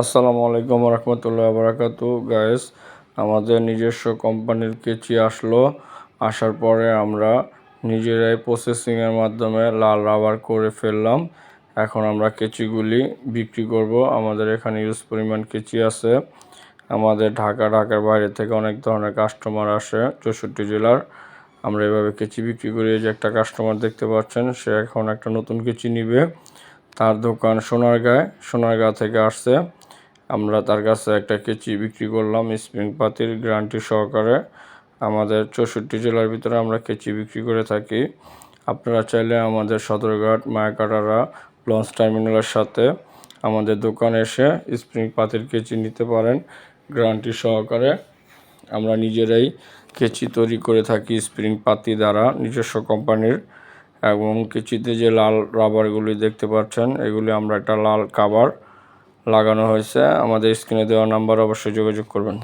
আসসালামু আলাইকুম রহমতুল্লাহ বারাকাতু গাইস, আমাদের নিজস্ব কোম্পানির কেচি আসার পরে আমরা নিজেরাই প্রসেসিংয়ের মাধ্যমে লাল রাবার করে ফেললাম। এখন আমরা কেচিগুলি বিক্রি করব। আমাদের এখানে ইউজ পরিমাণ কেচি আছে। আমাদের ঢাকার বাইরে থেকে অনেক ধরনের কাস্টমার আসে 64 জেলার। আমরা এভাবে কেচি বিক্রি করি। যে একটা কাস্টমার দেখতে পাচ্ছেন, সে এখন একটা নতুন কেচি নিবে। তার দোকান সোনারগাঁ থেকে আসছে। আমরা তার কাছে একটা কেচি বিক্রি করলাম স্প্রিং পাতির গ্যারান্টি সহকারে। আমাদের 64 জেলার ভিতরে আমরা কেচি বিক্রি করে থাকি। আপনারা চাইলে আমাদের সদরঘাট মায়াকাটারা লঞ্চ টার্মিনালের সাথে আমাদের দোকানে এসে স্প্রিং পাতির কেচি নিতে পারেন গ্যারান্টি সহকারে। আমরা নিজেরাই কেচি তৈরি করে থাকি স্প্রিং পাতি দ্বারা, নিজস্ব কোম্পানির। এবং কেচিতে যে লাল রাবারগুলি দেখতে পাচ্ছেন, এগুলি আমরা একটা লাল কাভার লাগানো হয়েছে। আমাদের স্ক্রিনে দেওয়া নাম্বার অবশ্যই যোগাযোগ করবেন।